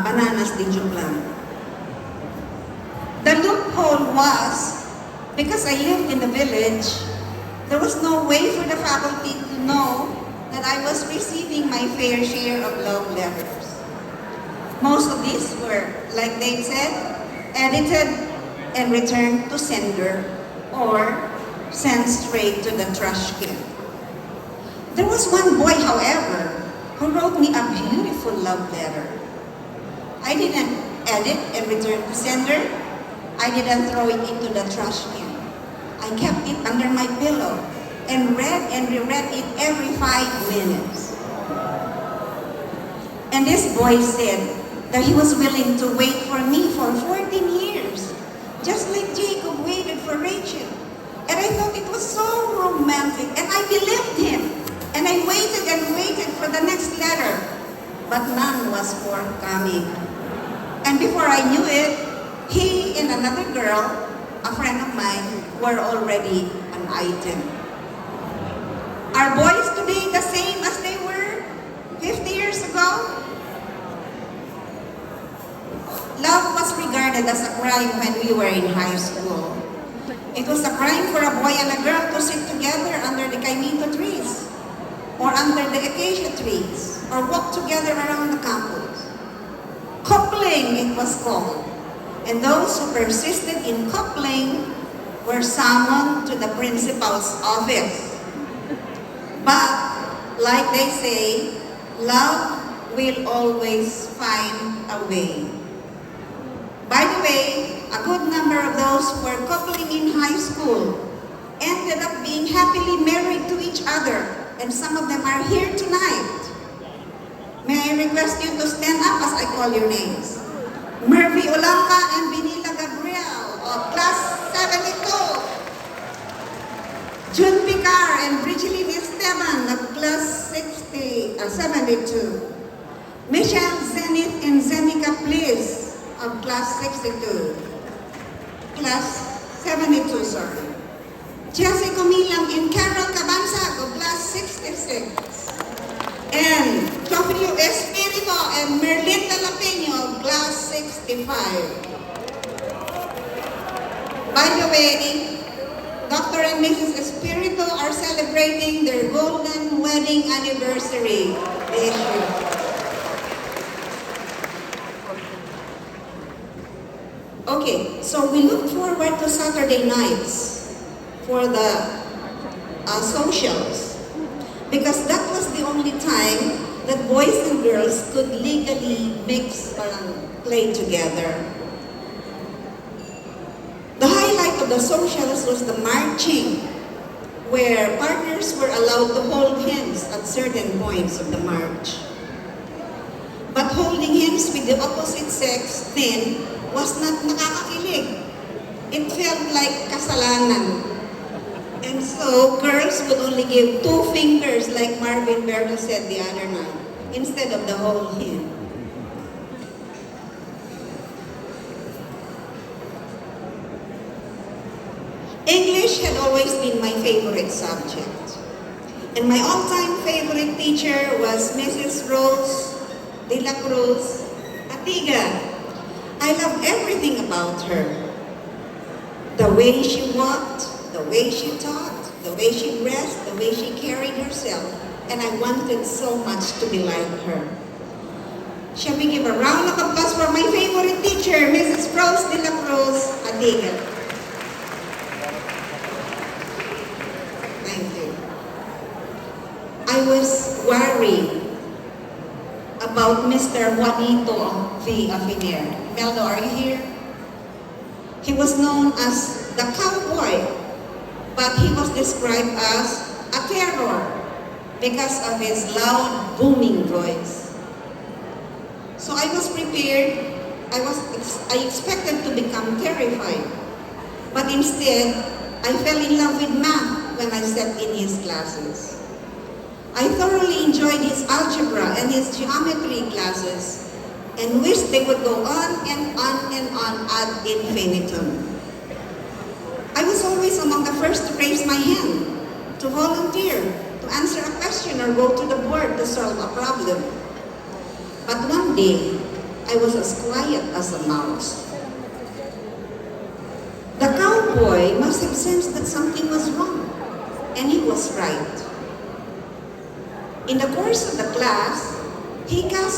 bananas de Juplan. The loophole was, because I lived in the village, there was no way for the faculty to know that I was receiving my fair share of love letters. Most of these were, like they said, edited and returned to sender or sent straight to the trash can. There was one boy, however, who wrote me a beautiful love letter. I didn't edit and return to sender. I didn't throw it into the trash can. I kept it under my pillow and read and reread it every 5 minutes. And this boy said that he was willing to wait for me for 14 years, just like Jacob waited for Rachel. And I thought it was so romantic, and I believed him. And I waited and waited for the next letter, but none was forthcoming. And before I knew it, he and another girl, a friend of mine, were already an item. Are boys today the same as they were 50 years ago? Love was regarded as a crime when we were in high school. It was a crime for a boy and a girl to sit together under the kaimito trees, or under the acacia trees, or walk together around the campus. Coupling, it was called. And those who persisted in coupling were summoned to the principal's office. But, like they say, love will always find a way. By the way, a good number of those who were coupling in high school ended up being happily married to each other, and some of them are here tonight. May I request you to stand up as I call your names? Murphy Olanca and Binila Gabriel of Class 72. June Picar and Bridgeline Esteban of Class 72. Michelle Zenith and Zenica Bliss of Class 62. Class 72, sorry. Jesse Comilang and Carol Cabansag of Class 66. And Teofilo Espirito and Merlinda Lapeño of Class 65. By the way, Dr. and Mrs. Espirito are celebrating their golden wedding anniversary this year. Okay, so we look forward to Saturday nights for the socials, because that was the only time that boys and girls could legally mix or play together. The highlight of the socials was the marching, where partners were allowed to hold hands at certain points of the march. But holding hands with the opposite sex then was not nakakakilig. It felt like kasalanan. And so, girls would only give 2 fingers like Marvin Berto said the other night, instead of the whole hand. English had always been my favorite subject. And my all-time favorite teacher was Mrs. Rose de la Cruz Atiga. I loved everything about her. The way she walked, the way she talked, the way she dressed, the way she carried herself, and I wanted so much to be like her. Shall we give a round of applause for my favorite teacher, Mrs. Rose de la Cruz Atiga. Thank you. I was worried about Mr. Juanito V. Afiner. Meldo, are you here? He was known as the cowboy, but he was described as a terror because of his loud, booming voice. So I was prepared. I expected to become terrified. But instead, I fell in love with math when I sat in his classes. I thoroughly enjoyed his algebra and his geometry classes and wished they would go on and on and on ad infinitum. I was always among the first to raise my hand, to volunteer, to answer a question or go to the board to solve a problem. But one day, I I was as quiet as a mouse. The cowboy must have sensed that something was wrong, and he was right. In the course of the class, he casually